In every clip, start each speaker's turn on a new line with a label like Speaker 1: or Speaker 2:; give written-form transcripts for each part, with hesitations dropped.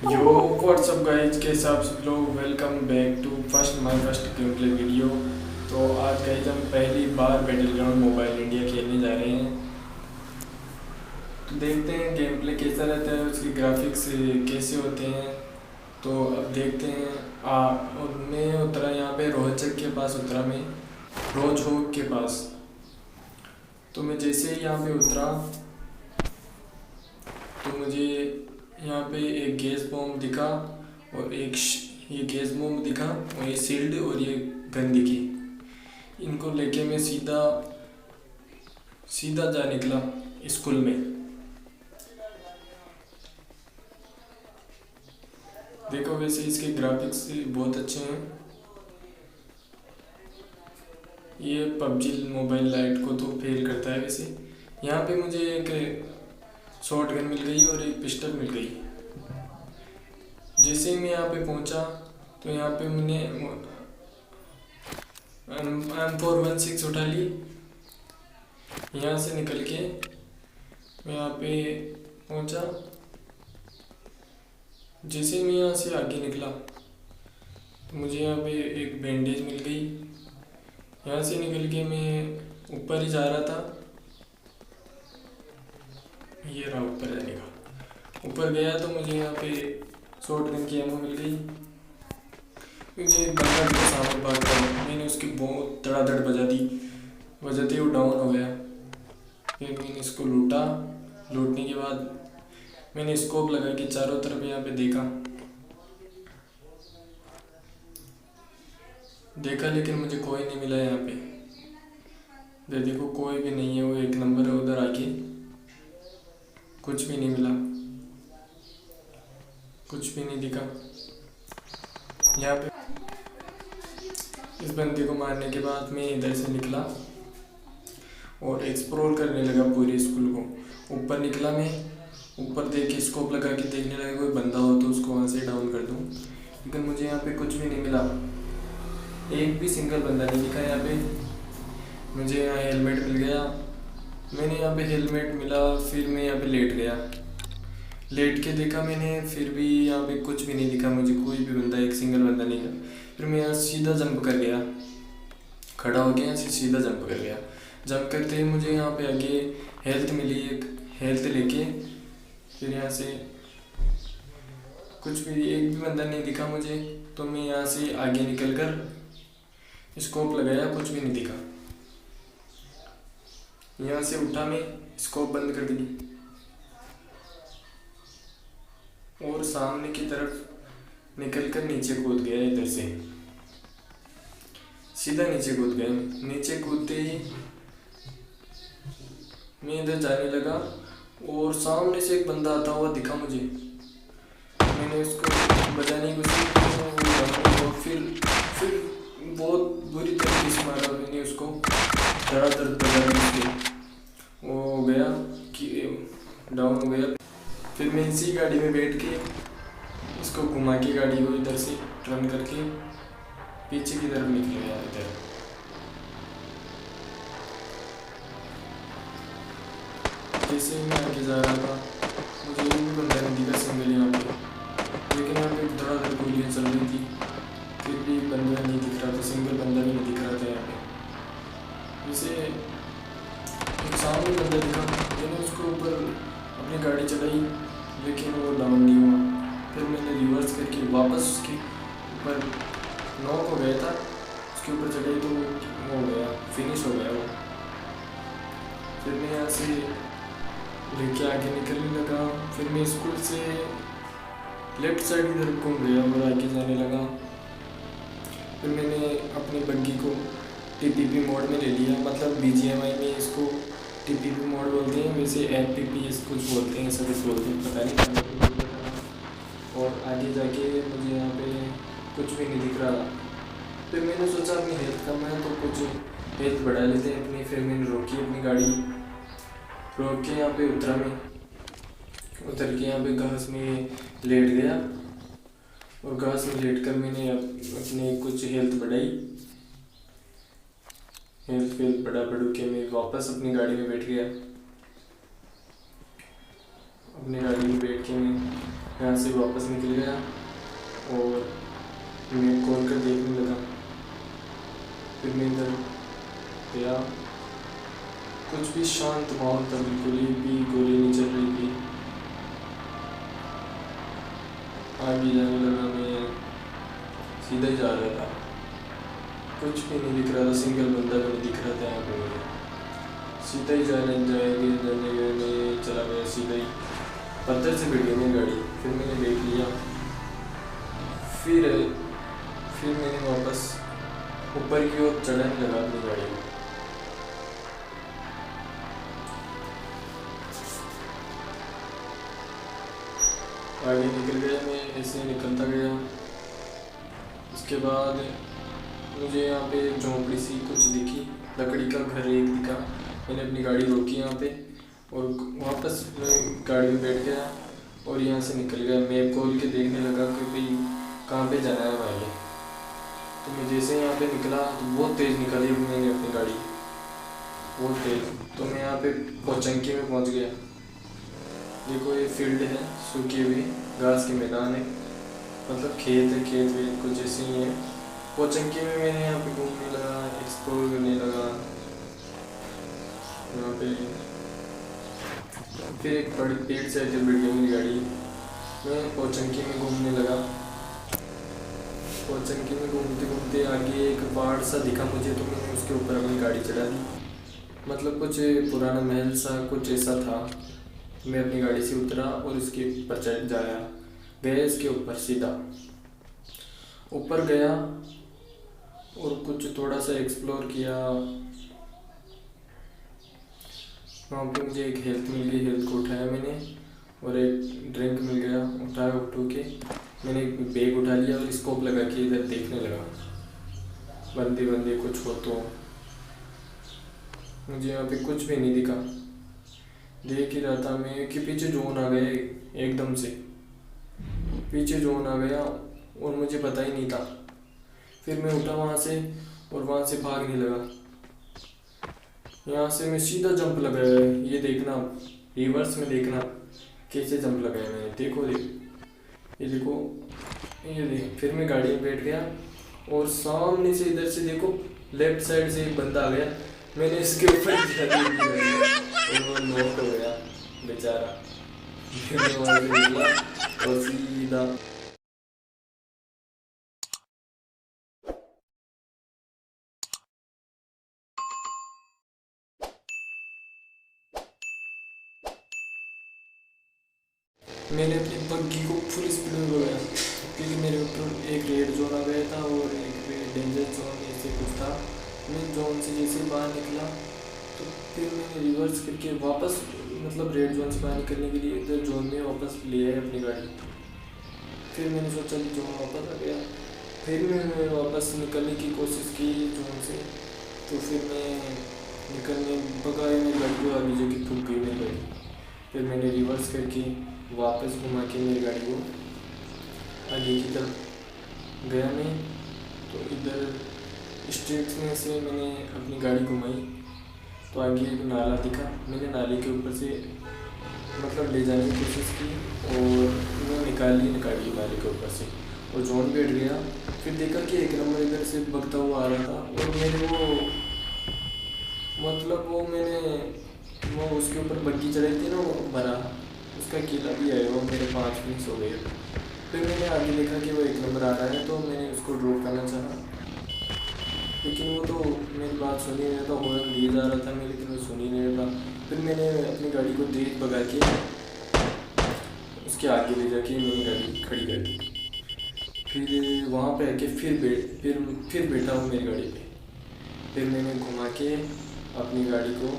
Speaker 1: यो what's up guys के हिसाब से लोग welcome back to my first game play video. तो आज गाइज हम पहली बार बैटल ग्राउंड मोबाइल इंडिया खेलने जा रहे हैं। तो देखते हैं गेम प्ले कैसा रहता है, उसकी ग्राफिक्स कैसे होते हैं। तो अब देखते हैं। और मैं उतरा यहाँ पे रोहचक के पास उतरा, मैं रोहचक के पास। तो मैं जैसे ही यहाँ पे उतरा तो मुझे यहाँ पे एक गैस बॉम्ब दिखा और ये गैस बॉम्ब दिखा और ये शील्ड और ये गन दिखी। इनको लेके मैं सीधा सीधा जा निकला स्कूल में। देखो वैसे इसके ग्राफिक्स बहुत अच्छे हैं। ये पबजी मोबाइल लाइट को तो फेल करता है। वैसे यहाँ पे मुझे एक शॉर्ट गन मिल गई और एक पिस्टल मिल गई। जैसे ही मैं यहाँ पे पहुँचा तो यहाँ पे मैंने M416 उठा ली। यहाँ से निकल के मैं यहाँ पे पहुँचा। जैसे मैं यहाँ से आगे निकला तो मुझे यहाँ पे एक बैंडेज मिल गई। यहाँ से निकल के मैं ऊपर ही जा रहा था। ये रहा ऊपर जाने का। ऊपर गया तो मुझे यहाँ पे शॉर्ट गन की एमो मिल गई। मुझे बंदा के सामने भाग गया, मैंने उसकी बहुत धड़ाधड़ बजा दी। बजाते ही वो डाउन हो गया। फिर मैंने इसको लूटा। लूटने के बाद मैंने स्कोप लगा के चारों तरफ यहाँ पे देखा लेकिन मुझे कोई नहीं मिला यहाँ पे। देखो कोई भी नहीं है, वो एक नंबर है उधर आके। कुछ भी नहीं मिला, कुछ भी नहीं दिखा यहाँ पे। इस बंदे को मारने के बाद मैं इधर से निकला और एक्सप्लोर करने लगा पूरे स्कूल को। ऊपर निकला मैं, ऊपर देख के स्कोप लगा के देखने लगा कोई बंदा हो तो उसको वहाँ से डाउन कर दूँ। लेकिन मुझे यहाँ पे कुछ भी नहीं मिला, एक भी सिंगल बंदा नहीं दिखा यहाँ पे। मुझे यहाँ हेलमेट मिल गया। मैंने यहाँ पे हेलमेट मिला, फिर मैं यहाँ पे लेट गया। लेट के देखा मैंने, फिर भी यहाँ पे कुछ भी नहीं दिखा मुझे। कोई भी बंदा, एक सिंगल बंदा नहीं था। फिर मैं यहाँ सीधा जंप कर गया, खड़ा हो गया, यहाँ से सीधा जंप कर गया। जंप करते ही मुझे यहाँ पे आगे हेल्थ मिली, एक हेल्थ लेके फिर यहाँ से कुछ भी, एक भी बंदा नहीं दिखा मुझे। तो मैं यहाँ से आगे निकल कर स्कोप लगाया, कुछ भी नहीं दिखा। यहाँ से उठा मैं, स्कोप बंद कर दी और सामने की तरफ निकल कर नीचे कूद गया। इधर से सीधा नीचे कूद गया। नीचे कूदते ही मैं इधर जाने लगा और सामने से एक बंदा आता हुआ दिखा मुझे। मैंने उसको बजाने की कोशिश की और फिर बहुत बुरी तरीके से मारा मैंने उसको। धड़ाधड़ बजाने वो हो गया कि डाउन हो गया। फिर मैं इसी गाड़ी में बैठ के इसको घुमा के गाड़ी को इधर से टर्न करके पीछे की तरफ निकल गया। इधर जैसे मैं आगे जा रहा था मुझे एक भी बंदा नहीं दिखा सिंगल यहाँ पे। लेकिन यहाँ पे धड़ाधड़ गोलियाँ चल रही थी, फिर भी बंदा नहीं दिख रहा था, सिंगल बंदा भी नहीं दिख रहा था यहाँ पे। जैसे एक सामने बंदा दिखा, मैंने उसको ऊपर अपनी गाड़ी चलाई लेकिन वो डाउन नहीं हुआ। फिर मैंने रिवर्स करके वापस उसके ऊपर, नॉक हो गया था, उसके ऊपर चढ़ाई तो वो हो गया, फिनिश हो गया वो। फिर मैं यहाँ से लेके आगे निकलने लगा। फिर मैं स्कूल से लेफ्ट साइड की तरफ घूम गया और आगे जाने लगा। फिर मैंने अपनी बग्गी को TPP मोड में ले लिया, मतलब BGMI में इसको TPP मोड बोलते हैं, वैसे FPS कुछ बोलते हैं, सब कुछ बोलते हैं, पता नहीं। और आगे जाके मुझे यहाँ पे कुछ भी नहीं दिख रहा। फिर मैंने सोचा अपनी हेल्थ कम है तो कुछ हेल्थ बढ़ा लेते हैं अपनी। फिर मैंने रोकी अपनी गाड़ी, रोक के यहाँ पे उतरा मैं। उतर के यहाँ पे घास में लेट गया और घास में लेट कर मैंने अपने कुछ हेल्थ बढ़ाई। हेल्थ बढ़ा के मैं वापस अपनी गाड़ी में बैठ गया। अपनी गाड़ी में बैठ के मैं यहाँ से वापस निकल गया और मैं कॉल कर देखने लगा। फिर मैं इधर गया, कुछ भी शांत माहौल था, बिल्कुल ही भी गोली नहीं चल रही थी। आगे जाने लगा, मैं सीधा ही जा रहा था, कुछ भी नहीं दिख रहा था, सिंगल बंदा भी नहीं दिख रहा था यहाँ पे मुझे। सीधा ही जाने मैं चला गया, सीधा ही पत्थर से भिड़ गई मेरी गाड़ी। फिर मैंने देख लिया, फिर मैंने वापस ऊपर की ओर चढ़ाने लगा अपनी गाड़ी को। आगे निकल गया, मैं ऐसे निकलता गया। उसके बाद मुझे यहाँ पे झोंपड़ी सी कुछ दिखी, लकड़ी का घर एक दिखा। मैंने अपनी गाड़ी रोकी यहाँ पे और वापस मैं गाड़ी में बैठ गया और यहाँ से निकल गया। मैप खोल के देखने लगा कि भाई कहाँ पे जाना है भाई। तो मैं जैसे यहाँ पे निकला तो बहुत तेज़ निकाली मैंने अपनी गाड़ी, बहुत तेज़। तो मैं यहाँ पे पोचंकी में पहुँच गया। देखो ये फील्ड है, सूखी हुई घास के मैदान है, मतलब खेत है, खेत वेत कुछ ऐसे ही है। पोचंकी में मैंने यहाँ पे घूमने लगा, एक्सप्लोर करने लगा यहाँ पे। फिर एक बड़ी पेड़ से आके बैठ गई मेरी गाड़ी। मैं पोचंकी में घूमने लगा। पोचंकी में घूमते घूमते आगे एक पहाड़ सा दिखा मुझे, तो मैंने उसके ऊपर अपनी गाड़ी चढ़ा दी। मतलब कुछ पुराना महल सा कुछ ऐसा था। मैं अपनी गाड़ी से उतरा और उसके ऊपर चढ़ गया इसके ऊपर सीधा ऊपर गया और कुछ थोड़ा सा एक्सप्लोर किया। वहाँ पे मुझे एक हेल्थ मिल गई, हेल्थ को उठाया मैंने और एक ड्रिंक मिल गया, उठा के मैंने एक बैग उठा लिया और स्कोप लगा के इधर देखने लगा, बंदे कुछ हो तो। मुझे यहाँ पे कुछ भी नहीं दिखा, देख ही रहा था मैं कि पीछे जोन आ गया, एकदम से पीछे जोन आ गया और मुझे पता ही नहीं था। फिर मैं उठा वहाँ से और वहाँ से भागने लगा। यहाँ से मैं सीधा जंप लगाया, ये देखना रिवर्स में देखना कैसे जंप लगाया मैंने, देखो ये देखो ये देख। फिर मैं गाड़ी में बैठ गया और सामने से इधर से देखो लेफ्ट साइड से एक बंदा आ गया, मैंने इसके ऊपर और वो नॉक हो गया बेचारा। फिर वहाँ से निकला और सीधा मैंने अपनी बग्गी को फुल स्पीड में भगाया, क्योंकि मेरे ऊपर एक रेड जोन आ गया था और एक डेंजर जोन ऐसे कुछ था। मैं जोन से जैसे बाहर निकला तो फिर मैंने रिवर्स करके वापस, मतलब रेड जोन से बाहर निकलने के लिए इधर जोन में वापस ले आया अपनी गाड़ी। फिर मैंने सोचा कि जोन वापस आ गया, फिर मैं वापस निकलने की कोशिश की जोन से। तो फिर मैं निकलने भगाया मेरी गाड़ी को, आगे जाके ठुक गई मेरी गाड़ी। फिर मैंने रिवर्स करके वापस घुमा के मेरी गाड़ी को आगे की तरफ गया मैं। तो इधर स्ट्रीट में से मैंने अपनी गाड़ी घुमाई तो आगे एक नाला दिखा, मैंने नाले के ऊपर से मतलब ले जाने की कोशिश की और मैं निकाल ली गाड़ी नाले के ऊपर से और जोन बैठ गया। फिर देखा कि एक नंबर इधर से भगता हुआ आ रहा था और मैंने वो उसके ऊपर बग्गी चढ़ाई थी ना, वो भरा उसका किला भी आया, वो मेरे 5 मिनट हो गए। फिर मैंने आगे देखा कि वो एक नंबर आ रहा है तो मैंने उसको ड्रॉप करना चाहा, लेकिन वो तो मेरी बात सुन ही नहीं रहा था, हॉर्न दिए जा रहा था मैं लेकिन वो सुन ही नहीं रहा था। फिर मैंने अपनी गाड़ी को तेज भगा के उसके आगे ले जाके मैंने गाड़ी खड़ी कर दी। फिर वहाँ पे आके फिर बैठा हूँ मेरी गाड़ी पे। फिर मैंने घुमा के अपनी गाड़ी को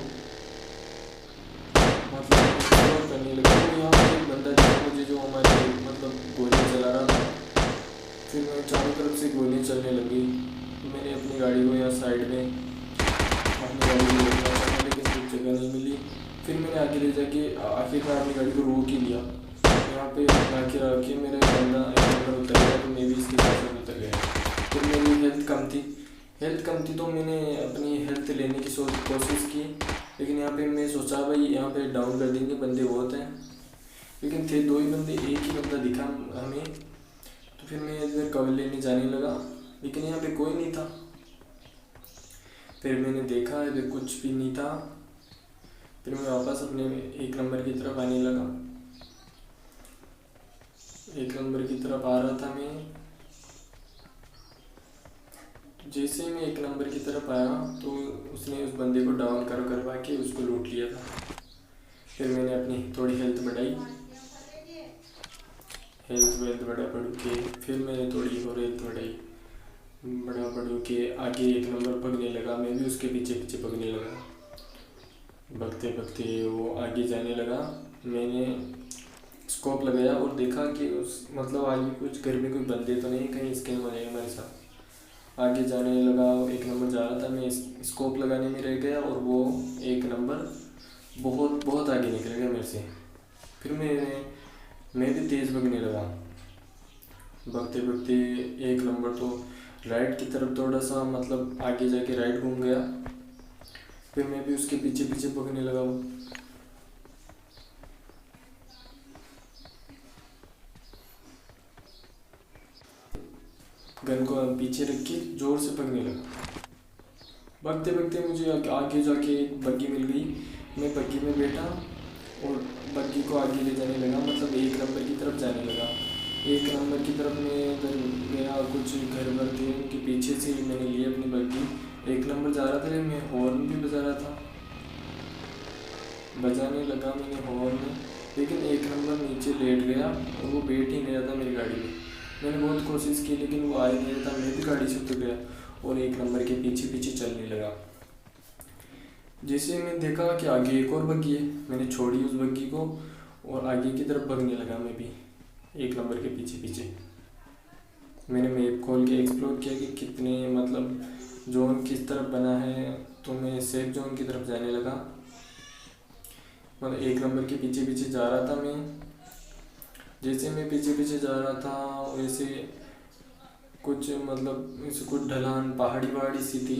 Speaker 1: मतलब एक्सप्लोर करने लगा। तो यहाँ पे एक बंदा दिखा मुझे जो हमारे मतलब गोलियाँ चला रहा था। फिर मैं चारों तरफ से गोलियाँ चलने लगी। मैंने अपनी गाड़ी को यहाँ साइड में अपनी गाड़ी को रोकना चाहा लेकिन कुछ जगह नहीं मिली। फिर मैंने आगे ले जाके आखिरकार अपनी गाड़ी को रोक ही लिया। यहाँ पे आके आके मेरा बंदा एक उतर गया तो मैं भी इसके साथ उतर गया। फिर मेरी हेल्थ कम थी तो मैंने अपनी हेल्थ लेने की कोशिश की, लेकिन यहाँ पे मैं सोचा भाई यहाँ पे डाउन कर देंगे बंदे बहुत हैं। लेकिन थे 2 ही बंदे, एक ही बंदा दिखा हमें। तो फिर मैं इधर कवर लेने जाने लगा, लेकिन यहाँ पे कोई नहीं था। फिर मैंने देखा इधर कुछ भी नहीं था। फिर मैं वापस अपने 1 नंबर की तरफ आने लगा। 1 नंबर की तरफ आ रहा था मैं। जैसे ही मैं 1 नंबर की तरफ आया तो उसने उस बंदे को डाउन करवा के उसको लूट लिया था। फिर मैंने अपनी थोड़ी हेल्थ बढ़ाई, हेल्थ वेल्थ बढ़ा के फिर मैंने थोड़ी और हेल्थ बढ़ा के आगे 1 नंबर भगने लगा। मैं भी उसके पीछे पीछे भगने लगा। भगते भगते वो आगे जाने लगा। मैंने स्कोप लगाया और देखा कि उस मतलब आगे कुछ घर में कोई बंदे तो नहीं, कहीं स्कैम हो जाएगा हमारे साथ। आगे जाने लगा, 1 नंबर जा रहा था, मैं स्कोप लगाने में रह गया और वो 1 नंबर बहुत बहुत आगे निकल गया मेरे से। फिर मैं भी तेज़ भगने लगा। भगते भगते 1 नंबर तो राइट की तरफ थोड़ा सा मतलब आगे जाके राइट घूम गया। फिर मैं भी उसके पीछे पीछे भगने लगा। गन को पीछे रख के जोर से भगने लगा। भगते भगते मुझे आगे जाके एक बग्गी मिल गई। मैं बग्गी में बैठा और बग्गी को आगे ले जाने लगा, मतलब 1 नंबर की तरफ जाने लगा। 1 नंबर की तरफ मैं इधर गया, कुछ घर भर थे उनके पीछे से मैंने ली अपनी बग्गी। 1 नंबर जा रहा था, लेकिन मैं हॉर्न भी बजा रहा था, बजाने लगा मैंने हॉर्न, लेकिन 1 नंबर नीचे लेट गया और वो बैठ ही नहीं रहा था मेरी गाड़ी में। मैंने बहुत कोशिश की लेकिन वो आ ही नहीं रहा था। मैं भी गाड़ी से उतर गया और 1 नंबर के पीछे पीछे चलने लगा। जैसे मैं देखा कि आगे एक और बग्गी है, मैंने छोड़ी उस बग्गी को और आगे की तरफ भगने लगा मैं भी 1 नंबर के पीछे पीछे। मैंने मैप खोल के एक्सप्लोर किया कि कितने मतलब जोन किस तरफ बना है, तो मैं सेफ जोन की तरफ जाने लगा। मतलब 1 नंबर के पीछे पीछे जा रहा था मैं। जैसे मैं पीछे पीछे जा रहा था वैसे कुछ मतलब ऐसे कुछ ढलान पहाड़ी सी थी।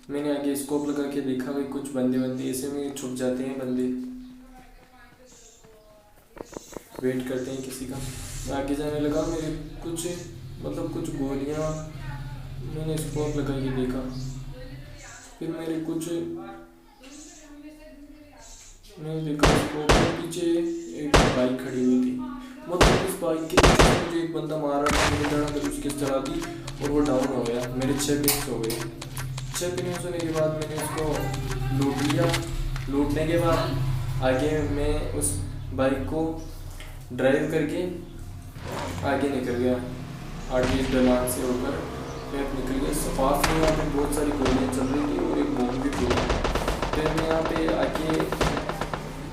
Speaker 1: मैंने आगे स्कोप लगा के देखा कि कुछ बंदे ऐसे में छुप जाते हैं, बंदे वेट करते हैं किसी का। मैं आगे जाने लगा, मेरे कुछ गोलियां मैंने स्कोप लगा के देखा। फिर मैंने देखा स्कोप के पीछे एक बाइक खड़ी हुई थी। मतलब इस बाइक के पीछे मुझे एक बंदा मारा, मैंने धड़ाधड़ उसकी चला दी और वो डाउन हो गया। मेरे 6 पिन्स हो गए। 6 पिन्स होने के बाद मैंने उसको लूट लिया। लूटने के बाद आगे मैं उस बाइक को ड्राइव करके आगे निकल गया। आगे इस ढलान से होकर मैं निकल गया। पास में यहाँ पे बहुत सारी गोलियाँ चल रही थी और एक बॉम्ब भी टूटा। फिर मैं यहाँ पे आके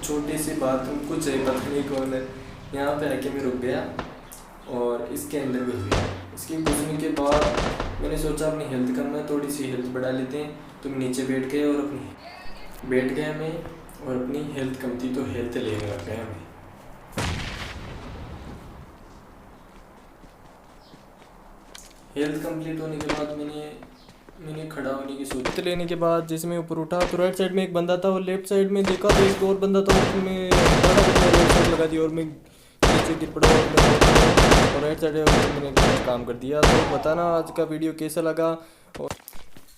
Speaker 1: छोटे से बाथरूम, कुछ है पता नहीं कौन है, यहाँ पे आके मैं रुक गया और इसके अंदर घुस गया। इसके घुसने के बाद मैंने सोचा अपनी हेल्थ कम है, थोड़ी सी हेल्थ बढ़ा लेते हैं। तो मैं नीचे बैठ गया मैं और अपनी हेल्थ कम थी तो हेल्थ लेने लग गया मैं। हेल्थ कंप्लीट होने के बाद मैंने खड़ा होने की सोची। लेने के बाद जैसे मैं ऊपर उठा तो राइट साइड में एक बंदा था और लेफ्ट साइड में देखा तो एक और बंदा था। मैं लगा दी और मैं नीचे गिर पड़ा और राइट साइड में मैंने काम कर दिया। तो बताना आज का वीडियो कैसा लगा, और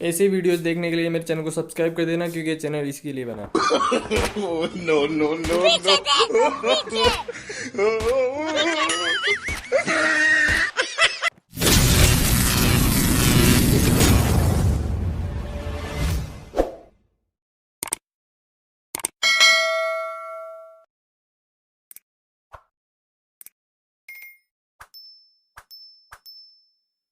Speaker 1: ऐसे वीडियोस देखने के लिए मेरे चैनल को सब्सक्राइब कर देना, क्योंकि ये चैनल इसके लिए बना। No, no, no, no.